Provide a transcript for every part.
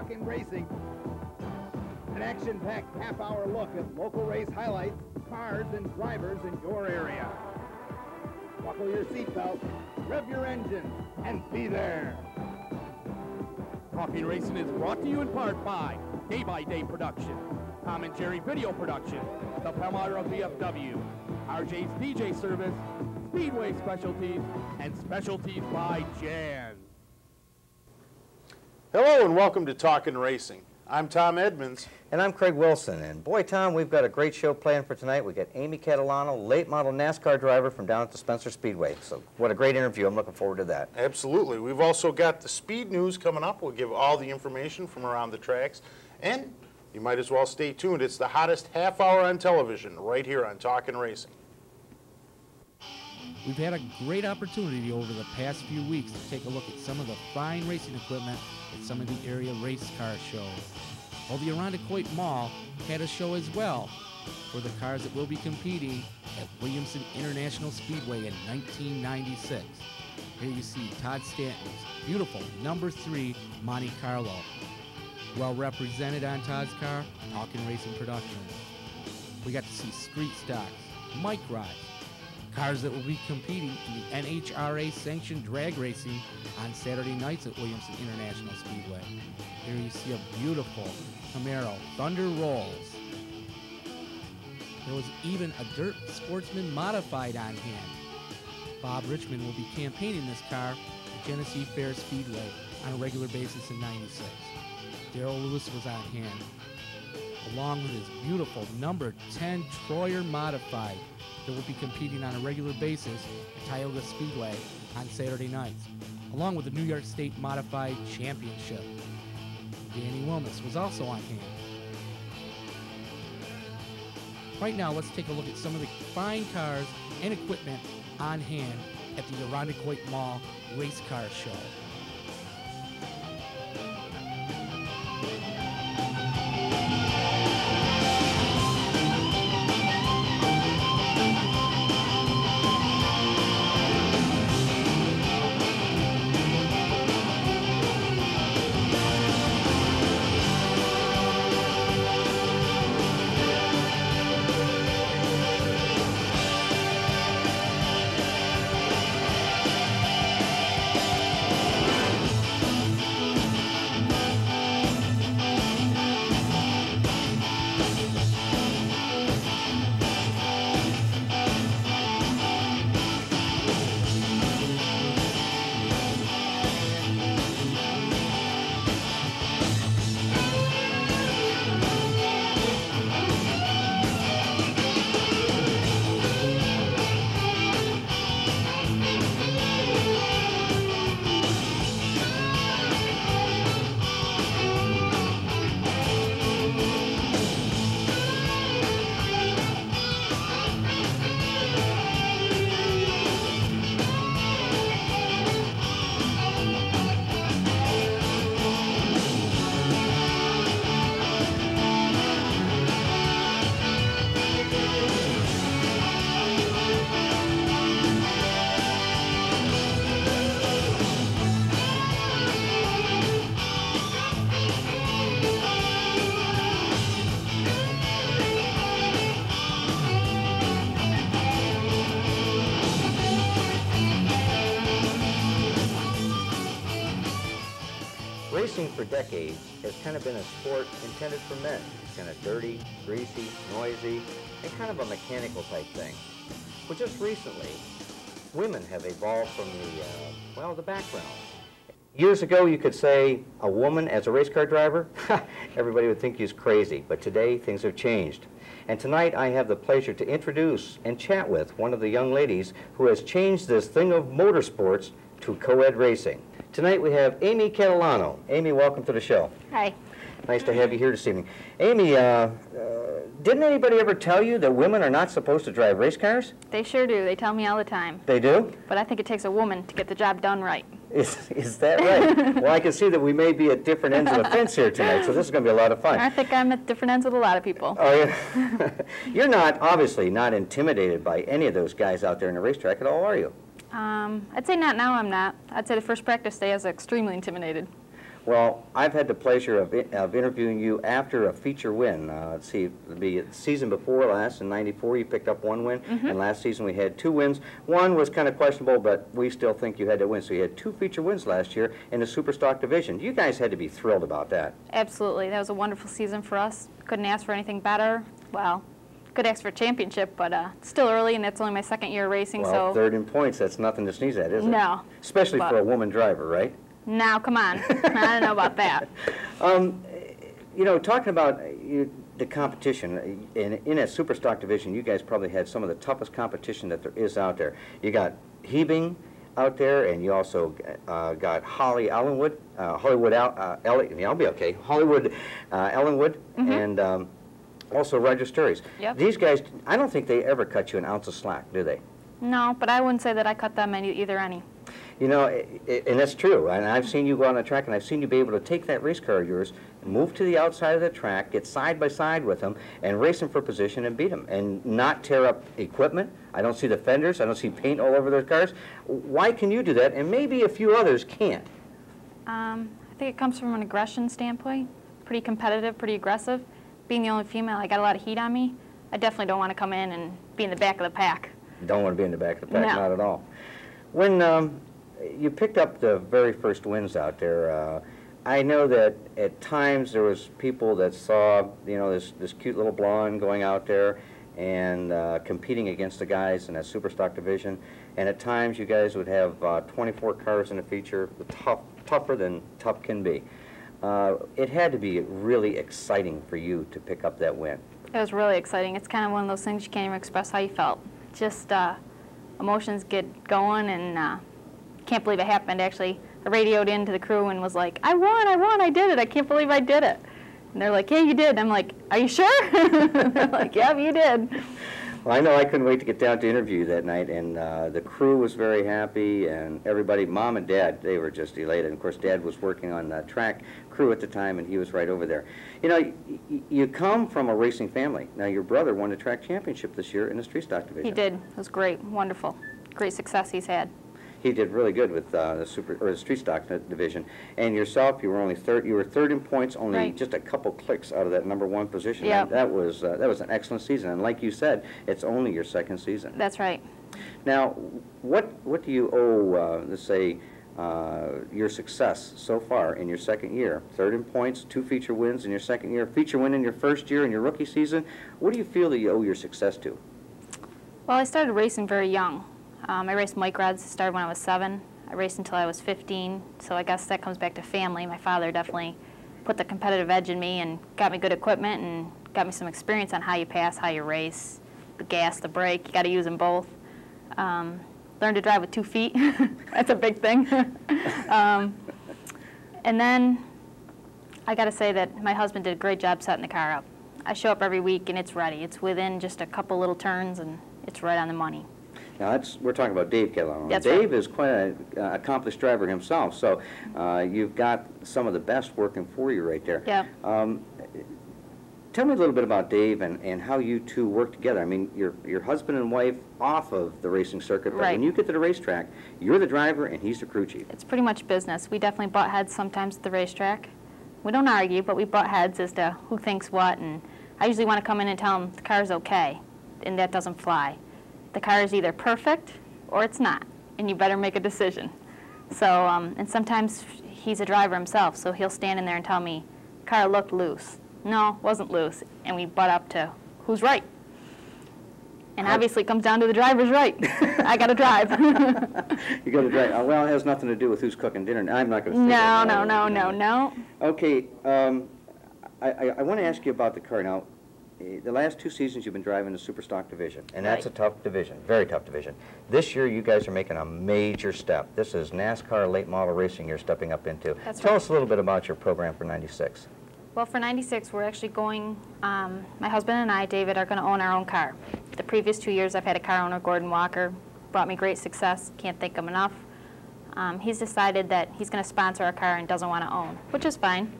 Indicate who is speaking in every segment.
Speaker 1: Talkin Racing. An action-packed half-hour look at local race highlights, cars, and drivers in your area. Buckle your seatbelt, rev your engine, and be there.
Speaker 2: Talkin Racing is brought to you in part by Day by Day Production, Tom and Jerry Video Production, the promoter of VFW, RJ's DJ Service, Speedway Specialties, and Specialties by Jan.
Speaker 3: Hello and welcome to Talkin Racing. I'm Tom Edmonds.
Speaker 4: And I'm Craig Wilson. And boy, Tom, we've got a great show planned for tonight. We've got Amy Catalano, late model NASCAR driver from down at the Spencer Speedway. So what a great interview. I'm looking forward to that.
Speaker 3: Absolutely. We've also got the speed news coming up. We'll give all the information from around the tracks. And you might as well stay tuned. It's the hottest half hour on television right here on Talkin Racing.
Speaker 5: We've had a great opportunity over the past few weeks to take a look at some of the fine racing equipment at some of the area race car shows. Well, the Irondequoit Mall had a show as well for the cars that will be competing at Williamson International Speedway in 1996. Here you see Todd Stanton's beautiful #3 Monte Carlo. Well represented on Todd's car, Talkin Racing Productions. We got to see street stocks, microds, cars that will be competing in the NHRA sanctioned drag racing on Saturday nights at Williamson International Speedway. Here you see a beautiful Camaro Thunder Rolls. There was even a Dirt Sportsman Modified on hand. Bob Richmond will be campaigning this car at Genesee Fair Speedway on a regular basis in '96. Darrell Lewis was on hand, along with his beautiful #10 Troyer Modified that will be competing on a regular basis at Tioga Speedway on Saturday nights, along with the New York State Modified Championship. Danny Wilmus was also on hand. Right now, let's take a look at some of the fine cars and equipment on hand at the Irondequoit Mall Race Car Show.
Speaker 4: Racing for decades has kind of been a sport intended for men. It's kind of dirty, greasy, noisy, and kind of a mechanical type thing. But just recently, women have evolved from the background. Years ago, you could say a woman as a race car driver, everybody would think you was crazy. But today, things have changed. And tonight, I have the pleasure to introduce and chat with one of the young ladies who has changed this thing of motorsports to co-ed racing. Tonight we have Amy Catalano. Amy, welcome to the show.
Speaker 6: Hi.
Speaker 4: Nice to have you here this evening. Amy, didn't anybody ever tell you that women are not supposed to drive race cars?
Speaker 6: They sure do. They tell me all the time.
Speaker 4: They do?
Speaker 6: But I think it takes a woman to get the job done right.
Speaker 4: Is that right? Well, I can see that we may be at different ends of the fence here tonight, so this is going to be a lot of fun.
Speaker 6: I think I'm at different ends with a lot of people.
Speaker 4: Oh, yeah. You're not, obviously, not intimidated by any of those guys out there in the racetrack at all, are you?
Speaker 6: I'd say not now, I'm not. I'd say the first practice day I was extremely intimidated.
Speaker 4: Well, I've had the pleasure of interviewing you after a feature win. Let's see, it'll be the season before last, in '94, you picked up 1 win, and last season we had 2 wins. One was kind of questionable, but we still think you had to win. So you had 2 feature wins last year in the super stock division. You guys had to be thrilled about that.
Speaker 6: Absolutely. That was a wonderful season for us. Couldn't ask for anything better. Well, could ask for a championship, but it's still early, and it's only my 2nd year racing.
Speaker 4: Well,
Speaker 6: so
Speaker 4: 3rd in points, that's nothing to sneeze at, is it?
Speaker 6: No.
Speaker 4: Especially for a woman driver, right?
Speaker 6: Now, come on. I don't know about that.
Speaker 4: You know, talking about the competition, in a super stock division, you guys probably had some of the toughest competition that there is out there. You got Hebing out there, and you also got Hollywood Ellenwood, and also Roger Sturry's.
Speaker 6: Yep.
Speaker 4: These guys, I don't think they ever cut you an ounce of slack, do they?
Speaker 6: No, but I wouldn't say that I cut them either any.
Speaker 4: You know, and that's true. And I've seen you go on the track, and I've seen you be able to take that race car of yours, move to the outside of the track, get side by side with them, and race them for position and beat them, and not tear up equipment. I don't see the fenders. I don't see paint all over those cars. Why can you do that, and maybe a few others can't?
Speaker 6: I think it comes from an aggression standpoint. Pretty competitive, pretty aggressive. Being the only female, I got a lot of heat on me. I definitely don't want to come in and be in the back of the pack.
Speaker 4: Don't want to be in the back of the pack,
Speaker 6: No.
Speaker 4: not at all. When you picked up the very first wins out there, I know that at times there was people that saw, you know, this cute little blonde going out there and competing against the guys in that super stock division, and at times you guys would have 24 cars in a feature, tougher than tough can be. It had to be really exciting for you to pick up that win.
Speaker 6: It was really exciting. It's kind of one of those things you can't even express how you felt. Just emotions get going, and can't believe it happened. Actually, I radioed into the crew and was like, I won, I did it. I can't believe I did it. And they're like, yeah, you did. I'm like, are you sure? They're like, yeah, you did.
Speaker 4: Well, I know I couldn't wait to get down to interview you that night, and the crew was very happy, and everybody, Mom and Dad, they were just elated. And of course, Dad was working on the track crew at the time, and he was right over there. You know, you come from a racing family. Now, your brother won the track championship this year in the street stock division.
Speaker 6: He did. It was great, wonderful. Great success he's had.
Speaker 4: He did really good with the street stock division. And yourself, you were only third. You were 3rd in points, only
Speaker 6: Right.
Speaker 4: just a couple clicks out of that #1 position.
Speaker 6: Yep.
Speaker 4: That was an excellent season. And like you said, it's only your 2nd season.
Speaker 6: That's right.
Speaker 4: Now, what do you owe, let's say, your success so far in your 2nd year? 3rd in points, 2 feature wins in your 2nd year, feature win in your 1st year in your rookie season. What do you feel that you owe your success to?
Speaker 6: Well, I started racing very young. I raced microds. Started when I was 7. I raced until I was 15, so I guess that comes back to family. My father definitely put the competitive edge in me and got me good equipment and got me some experience on how you pass, how you race, the gas, the brake. You got to use them both. Learned to drive with 2 feet. That's a big thing. And then I got to say that my husband did a great job setting the car up. I show up every week and it's ready. It's within just a couple little turns and it's right on the money.
Speaker 4: Now, we're talking about Dave Catalano.
Speaker 6: That's
Speaker 4: Dave
Speaker 6: right.
Speaker 4: is quite an accomplished driver himself, so you've got some of the best working for you right there.
Speaker 6: Yeah.
Speaker 4: Tell me a little bit about Dave and how you two work together. I mean, you're husband and wife off of the racing circuit, but
Speaker 6: Right.
Speaker 4: when you get to the racetrack, you're the driver and he's the crew chief.
Speaker 6: It's pretty much business. We definitely butt heads sometimes at the racetrack. We don't argue, but we butt heads as to who thinks what, and I usually want to come in and tell him the car's okay, and that doesn't fly. The car is either perfect or it's not, and you better make a decision. So, and sometimes he's a driver himself, so he'll stand in there and tell me, car looked loose. No, wasn't loose, and we butt up to who's right. And obviously it comes down to the driver's right. I got to drive.
Speaker 4: You got to drive. Well, it has nothing to do with who's cooking dinner. I'm not going to say that.
Speaker 6: No.
Speaker 4: Okay, I want to ask you about the car now. The last 2 seasons you've been driving the super stock division, and that's
Speaker 6: Right.
Speaker 4: a tough division, very tough division. This year you guys are making a major step. This is NASCAR late model racing you're stepping up into.
Speaker 6: That's
Speaker 4: Tell
Speaker 6: right.
Speaker 4: us a little bit about your program for '96.
Speaker 6: Well, for '96, we're actually going, my husband and I, David, are going to own our own car. The previous 2 years I've had a car owner, Gordon Walker, brought me great success, can't thank him enough. He's decided that he's going to sponsor our car and doesn't want to own, which is fine.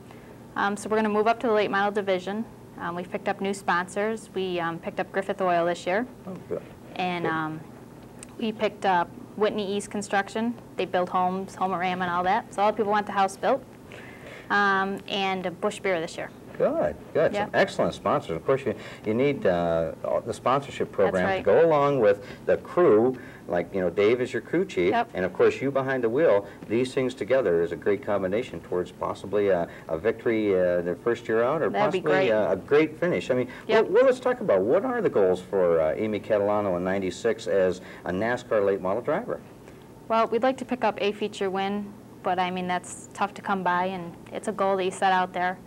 Speaker 6: So we're going to move up to the late model division. We've picked up new sponsors. We picked up Griffith Oil this year.
Speaker 4: Oh, good.
Speaker 6: And we picked up Whitney East Construction. They build homes, Homerama and all that. So all the people want the house built. and a Busch beer this year.
Speaker 4: Good, good.
Speaker 6: Yep.
Speaker 4: Some excellent sponsors. Of course, you need the sponsorship program
Speaker 6: right.
Speaker 4: to go along with the crew. Like, you know, Dave is your crew chief,
Speaker 6: Yep.
Speaker 4: and of course you behind the wheel. These things together is a great combination towards possibly a victory their first year out, or
Speaker 6: That'd be
Speaker 4: possibly
Speaker 6: great.
Speaker 4: A great finish. I mean,
Speaker 6: Yep.
Speaker 4: well, let's talk about what are the goals for Amy Catalano in '96 as a NASCAR late model driver?
Speaker 6: Well, we'd like to pick up a feature win, but I mean, that's tough to come by, and it's a goal that you set out there.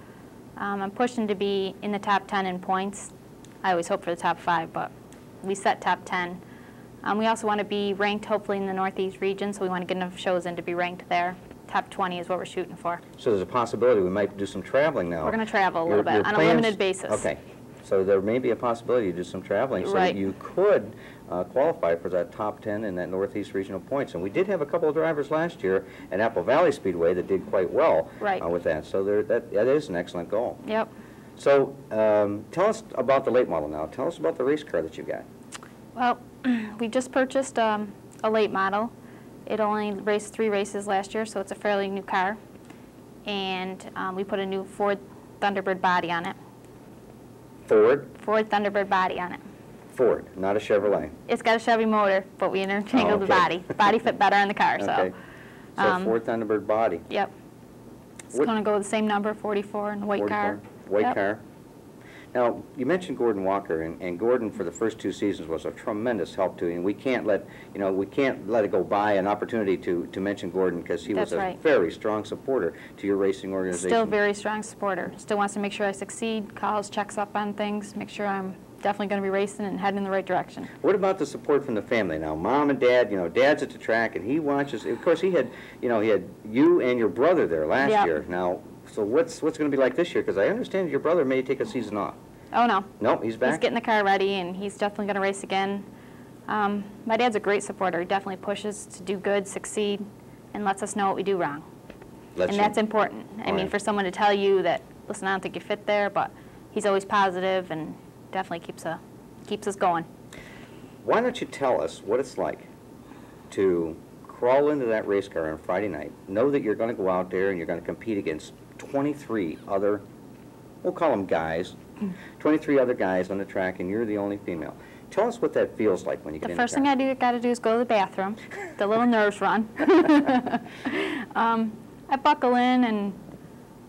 Speaker 6: I'm pushing to be in the top 10 in points. I always hope for the top 5, but we set top 10. We also want to be ranked, hopefully, in the Northeast region, so we want to get enough shows in to be ranked there. Top 20 is what we're shooting for.
Speaker 4: So there's a possibility we might do some traveling now.
Speaker 6: We're going to travel a little
Speaker 4: Your
Speaker 6: bit on a
Speaker 4: plans-
Speaker 6: limited basis.
Speaker 4: Okay. So there may be a possibility to do some traveling so
Speaker 6: Right.
Speaker 4: that you could qualify for that top 10 in that Northeast regional points. And we did have a couple of drivers last year at Apple Valley Speedway that did quite well
Speaker 6: Right.
Speaker 4: with that. So that is an excellent goal.
Speaker 6: Yep.
Speaker 4: So tell us about the late model now. Tell us about the race car that you got.
Speaker 6: Well, we just purchased a late model. It only raced 3 races last year, so it's a fairly new car. And we put a new Ford Thunderbird body on it.
Speaker 4: Ford?
Speaker 6: Ford Thunderbird body on it.
Speaker 4: Ford, not a Chevrolet.
Speaker 6: It's got a Chevy motor, but we interchangled the body. The body fit better on the car, so.
Speaker 4: Okay. So Ford Thunderbird body.
Speaker 6: Yep. It's
Speaker 4: What-
Speaker 6: going to go with the same number, 44, in the white
Speaker 4: 44,
Speaker 6: car.
Speaker 4: White
Speaker 6: Yep.
Speaker 4: car. Now, you mentioned Gordon Walker, and Gordon for the first 2 seasons was a tremendous help to you, and we can't let it go by an opportunity to mention Gordon because he was
Speaker 6: That's
Speaker 4: a
Speaker 6: right.
Speaker 4: very strong supporter to your racing organization.
Speaker 6: Still very strong supporter. Still wants to make sure I succeed, calls, checks up on things, make sure I'm definitely going to be racing and heading in the right direction.
Speaker 4: What about the support from the family now? Mom and Dad, Dad's at the track and he watches. Of course, he had you and your brother there last
Speaker 6: Yep.
Speaker 4: year. Now, so what's going to be like this year? Because I understand your brother may take a season off.
Speaker 6: Oh, no.
Speaker 4: No, he's back?
Speaker 6: He's getting the car ready, and he's definitely going to race again. My dad's a great supporter. He definitely pushes to do good, succeed, and lets us know what we do wrong. And that's important. I mean,
Speaker 4: Right.
Speaker 6: for someone to tell you that, listen, I don't think you fit there, but he's always positive and definitely keeps us going.
Speaker 4: Why don't you tell us what it's like to crawl into that race car on Friday night, know that you're going to go out there and you're going to compete against 23 other, we'll call them guys, 23 other guys on the track, and you're the only female. Tell us what that feels like when you get
Speaker 6: The
Speaker 4: in
Speaker 6: first
Speaker 4: the car.
Speaker 6: thing I got to do is go to the bathroom. The little nerves run. I buckle in,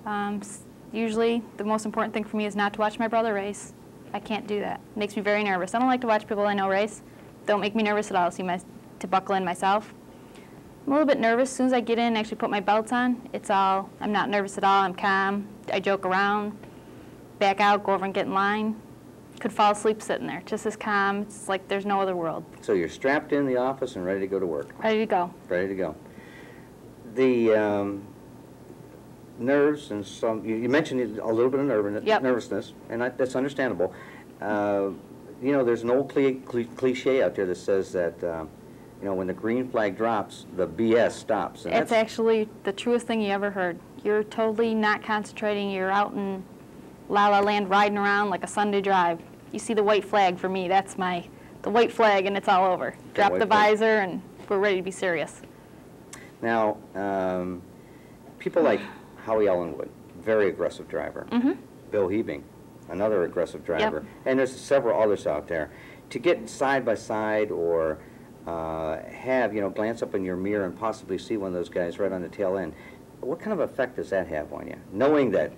Speaker 6: and usually the most important thing for me is not to watch my brother race. I can't do that. It makes me very nervous. I don't like to watch people I know race. Don't make me nervous at all. To buckle in myself. I'm a little bit nervous. As soon as I get in and actually put my belts on, I'm not nervous at all. I'm calm. I joke around, back out, go over and get in line. Could fall asleep sitting there, just as calm. It's like there's no other world.
Speaker 4: So you're strapped in the office and ready to go to work.
Speaker 6: Ready to go.
Speaker 4: Ready to go. The nerves and you mentioned a little bit of
Speaker 6: Yep.
Speaker 4: nervousness, and that's understandable. There's an old cliche out there that says that, when the green flag drops, the BS stops. And
Speaker 6: It's actually the truest thing you ever heard. You're totally not concentrating. You're out in La La Land riding around like a Sunday drive. You see the white flag for me. That's the white flag, and it's all over. Drop
Speaker 4: white
Speaker 6: the
Speaker 4: flag.
Speaker 6: visor, and we're ready to be serious.
Speaker 4: Now, people like Howie Ellenwood, very aggressive driver.
Speaker 6: Mm-hmm.
Speaker 4: Bill Hebing, another aggressive driver. And there's several others out there. To get side by side or glance up in your mirror and possibly see one of those guys right on the tail end, what kind of effect does that have on you? Knowing that,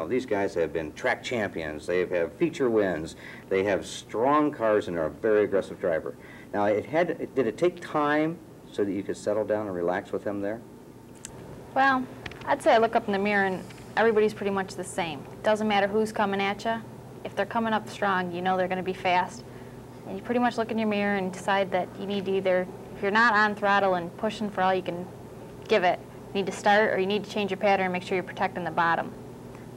Speaker 4: these guys have been track champions, they have feature wins, they have strong cars, and are a very aggressive driver. Now, did it take time so that you could settle down and relax with them there?
Speaker 6: Well, I'd say I look up in the mirror, and everybody's pretty much the same. It doesn't matter who's coming at you. If they're coming up strong, you know they're going to be fast. And you pretty much look in your mirror and decide that you need to either, if you're not on throttle and pushing for all you can give it, you need to start, or you need to change your pattern and make sure you're protecting the bottom.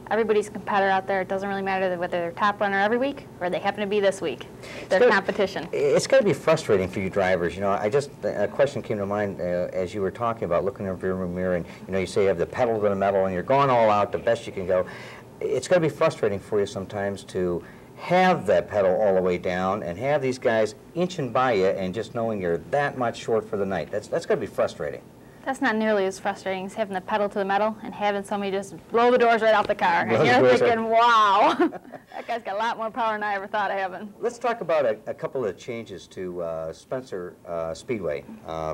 Speaker 6: Everybody's a competitor out there. It doesn't really matter whether they're top runner every week or they happen to be this week. They're competition.
Speaker 4: It's got to be frustrating for you drivers. A question came to mind as you were talking about looking in the rearview mirror, and you say you have the pedal to the metal and you're going all out the best you can go. It's got to be frustrating for you sometimes to have that pedal all the way down and have these guys inching by you and just knowing you're that much short for the night. That's got to be frustrating.
Speaker 6: That's not nearly as frustrating as having the pedal to the metal and having somebody just blow the doors right off the car.
Speaker 4: Blow
Speaker 6: And
Speaker 4: the
Speaker 6: you're
Speaker 4: doors
Speaker 6: thinking, wow, that guy's got a lot more power than I ever thought of having.
Speaker 4: Let's talk about a couple of changes to Spencer Speedway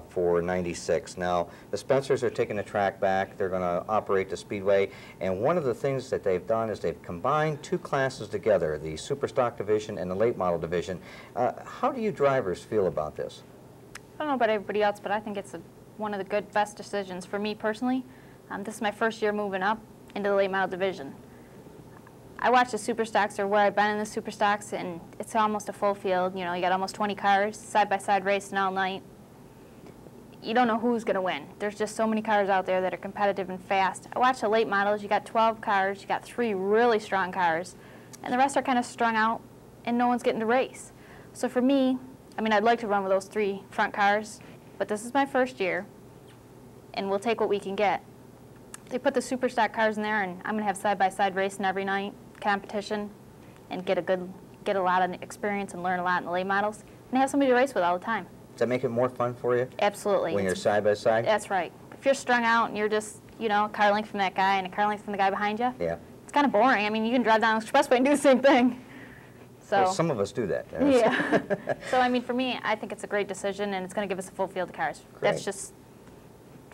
Speaker 4: for '96. Now, the Spencers are taking the track back. They're going to operate the Speedway. And one of the things that they've done is they've combined two classes together, the Superstock division and the late model division. How do you drivers feel about this?
Speaker 6: I don't know about everybody else, but I think it's one of the best decisions for me personally. This is my first year moving up into the late model division. I watch the Superstocks, or where I've been in the Superstocks, and it's almost a full field. You know, you got almost 20 cars, side-by-side racing all night. You don't know who's going to win. There's just so many cars out there that are competitive and fast. I watch the late models. You got 12 cars. You got 3 really strong cars, and the rest are kind of strung out, and no one's getting to race. So for me, I mean, I'd like to run with those 3 front cars, but this is my first year, and we'll take what we can get. They put the Superstock cars in there, and I'm going to have side-by-side racing every night, competition, and get a lot of experience and learn a lot in the late models, and have somebody to race with all the time.
Speaker 4: Does that make it more fun for you?
Speaker 6: Absolutely.
Speaker 4: When you're side-by-side?
Speaker 6: That's right. If you're strung out and you're just, you know, a car length from that guy and a car length from the guy behind you,
Speaker 4: yeah,
Speaker 6: it's kind of boring. I mean, you can drive down the expressway and do the same thing. So,
Speaker 4: well, some of us do that.
Speaker 6: Yeah. So, I mean, for me, I think it's a great decision, and it's going to give us a full field of cars.
Speaker 4: Great.
Speaker 6: That's just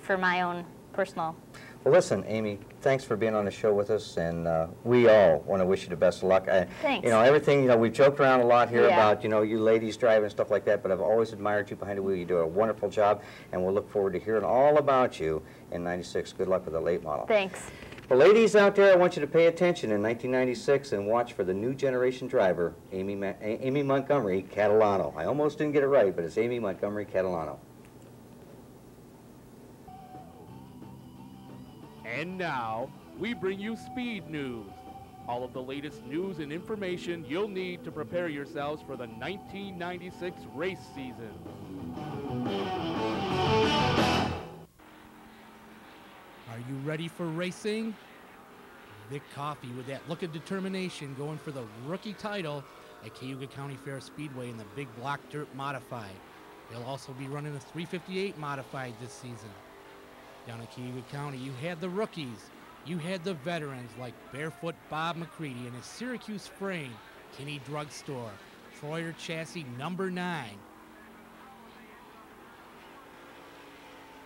Speaker 6: for my own personal.
Speaker 4: Well, listen, Amy, thanks for being on the show with us, and we all want to wish you the best of luck.
Speaker 6: Thanks.
Speaker 4: You know, everything, you know, we've joked around a lot here
Speaker 6: Yeah.
Speaker 4: about, you know, you ladies driving and stuff like that, but I've always admired you behind the wheel. You do a wonderful job, and we'll look forward to hearing all about you in '96. Good luck with the late model.
Speaker 6: Thanks.
Speaker 4: Well, ladies out there, I want you to pay attention in 1996 and watch for the new generation driver, Amy Montgomery Catalano. I almost didn't get it right, but it's Amy Montgomery Catalano.
Speaker 2: And now, we bring you Speed News. All of the latest news and information you'll need to prepare yourselves for the 1996 race season.
Speaker 5: Are you ready for racing? Vic Coffey with that look of determination going for the rookie title at Cayuga County Fair Speedway in the Big Block Dirt Modified. They'll also be running a 358 Modified this season. Down at Cayuga County, you had the rookies. You had the veterans like Barefoot Bob McCready and his Syracuse frame, Kinney Drugstore, Troyer Chassis number 9.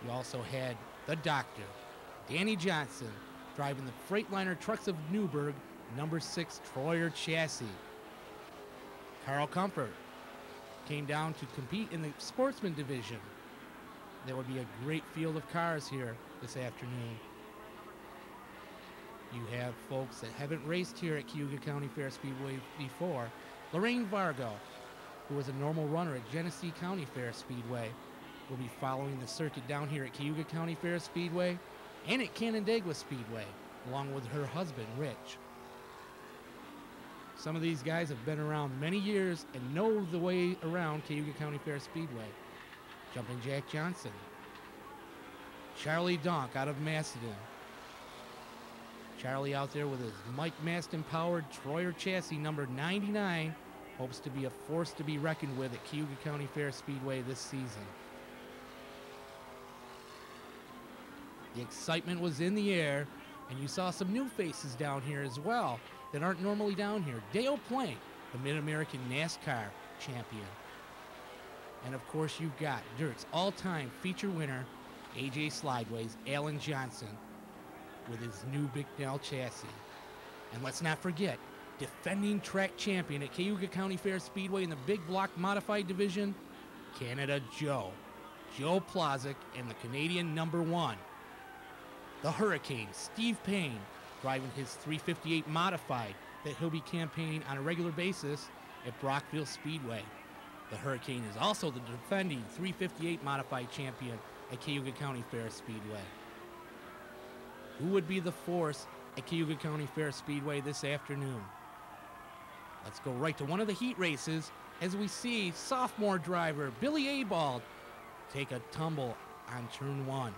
Speaker 5: You also had the Doctor, Danny Johnson, driving the Freightliner Trucks of Newburgh, number 6 Troyer Chassis. Carl Comfort came down to compete in the Sportsman Division. There will be a great field of cars here this afternoon. You have folks that haven't raced here at Cayuga County Fair Speedway before. Lorraine Vargo, who was a normal runner at Genesee County Fair Speedway, will be following the circuit down here at Cayuga County Fair Speedway and at Canandaigua Speedway, along with her husband, Rich. Some of these guys have been around many years and know the way around Cayuga County Fair Speedway. Jumping Jack Johnson, Charlie Donk out of Macedon. Charlie out there with his Mike Maston-powered Troyer chassis number 99, hopes to be a force to be reckoned with at Cayuga County Fair Speedway this season. The excitement was in the air, and you saw some new faces down here as well that aren't normally down here. Dale Plank, the Mid-American NASCAR champion. And of course you've got Dirt's all-time feature winner, AJ Slideway's Alan Johnson with his new Bicknell chassis. And let's not forget, defending track champion at Cayuga County Fair Speedway in the Big Block Modified Division, Canada Joe Plazek, and the Canadian number 1. The Hurricane, Steve Payne, driving his 358 Modified that he'll be campaigning on a regular basis at Brockville Speedway. The Hurricane is also the defending 358 Modified champion at Cayuga County Fair Speedway. Who would be the force at Cayuga County Fair Speedway this afternoon? Let's go right to one of the heat races as we see sophomore driver Billy Abald take a tumble on turn 1.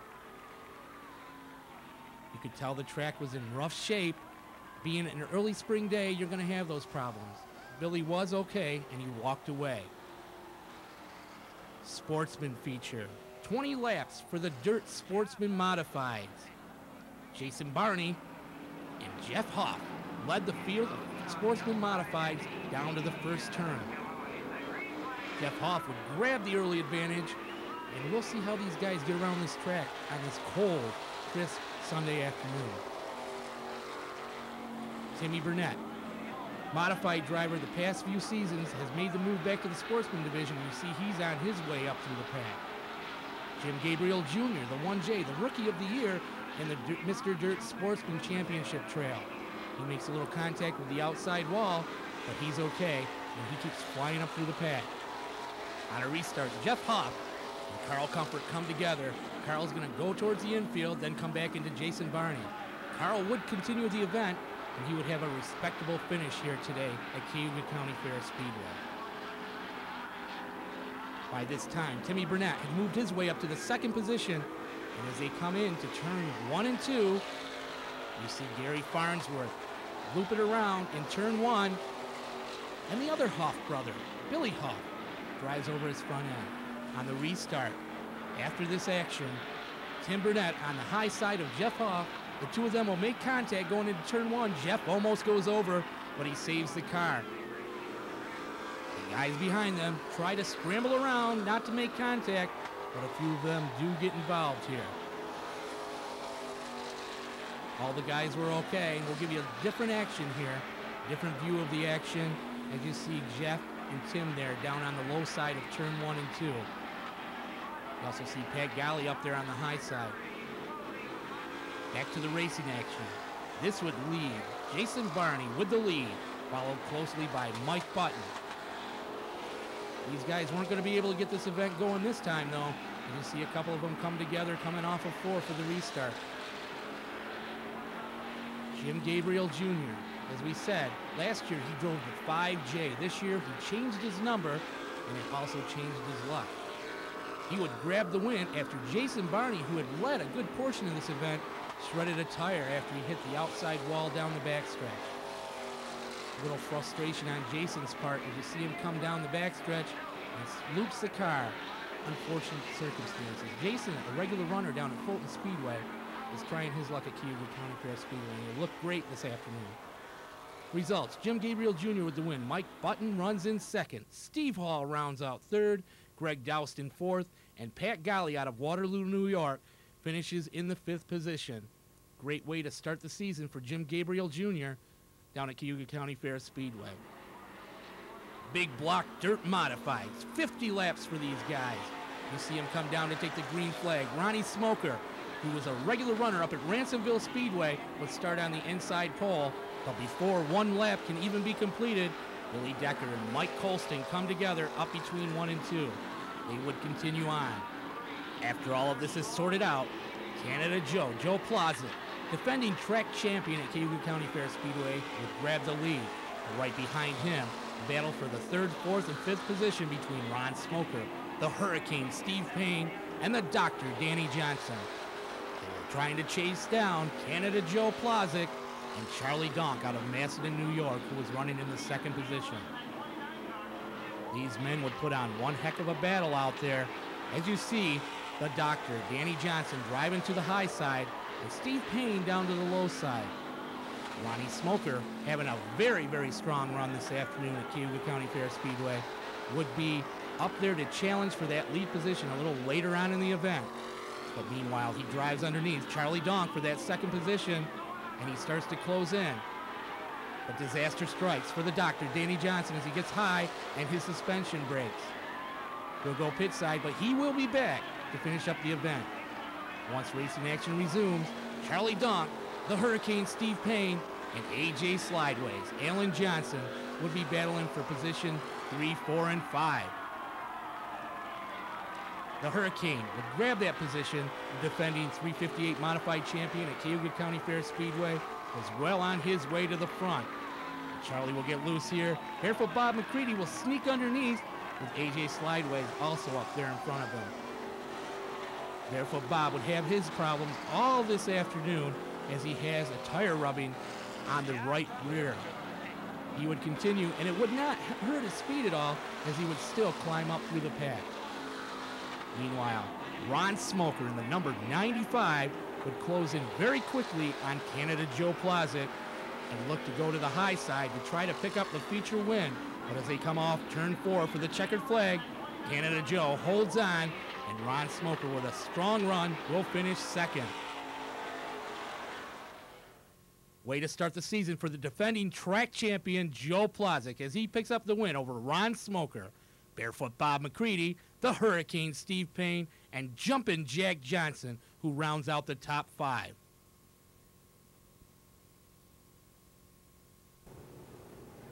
Speaker 5: You could tell the track was in rough shape. Being an early spring day, you're going to have those problems. Billy was okay, and he walked away. Sportsman feature, 20 laps for the Dirt Sportsman Modifieds. Jason Barney and Jeff Hoff led the field of Sportsman Modifieds down to the first turn. Jeff Hoff would grab the early advantage, and we'll see how these guys get around this track on this cold, crisp Sunday afternoon. Timmy Burnett, modified driver the past few seasons, has made the move back to the Sportsman division. You see he's on his way up through the pack. Jim Gabriel Jr., the 1J, the Rookie of the Year in the Mr. Dirt Sportsman Championship Trail. He makes a little contact with the outside wall, but he's okay, and he keeps flying up through the pack. On a restart, Jeff Hoff and Carl Comfort come together. Carl's going to go towards the infield, then come back into Jason Barney. Carl would continue the event, and he would have a respectable finish here today at Cayuga County Fair Speedway. By this time, Timmy Burnett had moved his way up to the second position, and as they come in to turn 1 and 2, you see Gary Farnsworth loop it around in turn 1, and the other Hoff brother, Billy Hoff, drives over his front end. On the restart, after this action, Tim Burnett on the high side of Jeff Hoff. The two of them will make contact going into turn 1. Jeff almost goes over, but he saves the car. The guys behind them try to scramble around, not to make contact, but a few of them do get involved here. All the guys were okay. We'll give you a different action here, different view of the action, as you see Jeff and Tim there down on the low side of turn 1 and 2. You also see Pat Galley up there on the high side. Back to the racing action. This would lead Jason Barney with the lead, followed closely by Mike Button. These guys weren't going to be able to get this event going this time, though. You see a couple of them come together, coming off of 4 for the restart. Jim Gabriel Jr., as we said, last year he drove the 5J. This year he changed his number, and it also changed his luck. He would grab the win after Jason Barney, who had led a good portion of this event, shredded a tire after he hit the outside wall down the backstretch. A little frustration on Jason's part as you see him come down the backstretch and loops the car. Unfortunate circumstances. Jason, a regular runner down at Fulton Speedway, is trying his luck at Cayuga County Fair Speedway, and he looked great this afternoon. Results: Jim Gabriel Jr. with the win. Mike Button runs in second. Steve Hall rounds out third. Greg Doust in fourth. And Pat Galley out of Waterloo, New York, finishes in the 5th position. Great way to start the season for Jim Gabriel Jr. down at Cayuga County Fair Speedway. Big block dirt modifieds. 50 laps for these guys. You see him come down to take the green flag. Ronnie Smoker, who was a regular runner up at Ransomville Speedway, would start on the inside pole. But before one lap can even be completed, Billy Decker and Mike Colston come together up between 1 and 2. They would continue on. After all of this is sorted out, Canada Joe Plaza, defending track champion at Cayuga County Fair Speedway, would grab the lead. And right behind him, a battle for the 3rd, 4th, and 5th position between Ron Smoker, the Hurricane Steve Payne, and the Doctor Danny Johnson. They were trying to chase down Canada Joe Plazic and Charlie Donk out of Macedon, New York, who was running in the 2nd position. These men would put on one heck of a battle out there. As you see, the Doctor, Danny Johnson, driving to the high side, and Steve Payne down to the low side. Ronnie Smoker, having a very, very strong run this afternoon at Cayuga County Fair Speedway, would be up there to challenge for that lead position a little later on in the event. But meanwhile, he drives underneath Charlie Donk for that 2nd position, and he starts to close in. But disaster strikes for the Doctor, Danny Johnson, as he gets high and his suspension breaks. He'll go pit side, but he will be back to finish up the event. Once racing action resumes, Charlie Donk, the Hurricane Steve Payne, and AJ Slideways, Alan Johnson, would be battling for position 3, 4, and 5. The Hurricane would grab that position. The defending 358 modified champion at Cayuga County Fair Speedway was well on his way to the front. Charlie will get loose here. Careful, Bob McCready will sneak underneath, with AJ Slideways also up there in front of him. Therefore, Bob would have his problems all this afternoon as he has a tire rubbing on the right rear. He would continue, and it would not hurt his speed at all, as he would still climb up through the pack. Meanwhile, Ron Smoker in the number 95 would close in very quickly on Canada Joe Plazic and look to go to the high side to try to pick up the feature win. But as they come off turn 4 for the checkered flag, Canada Joe holds on, and Ron Smoker with a strong run will finish second. Way to start the season for the defending track champion Joe Plazic as he picks up the win over Ron Smoker. Barefoot Bob McCready, the Hurricane Steve Payne, and Jumpin' Jack Johnson, who rounds out the top 5.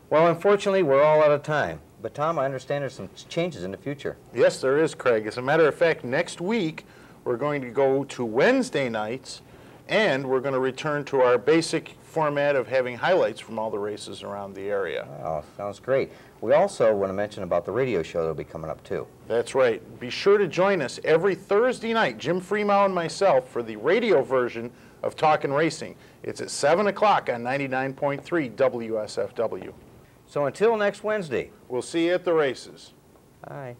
Speaker 4: Well, unfortunately, we're all out of time. But, Tom, I understand there's some changes in the future.
Speaker 3: Yes, there is, Craig. As a matter of fact, next week we're going to go to Wednesday nights, and we're going to return to our basic format of having highlights from all the races around the area.
Speaker 4: Oh, sounds great. We also want to mention about the radio show that will be coming up, too.
Speaker 3: That's right. Be sure to join us every Thursday night, Jim Freeman and myself, for the radio version of Talkin Racing. It's at 7 o'clock on 99.3 WSFW.
Speaker 4: So until next Wednesday.
Speaker 3: We'll see you at the races.
Speaker 4: Bye.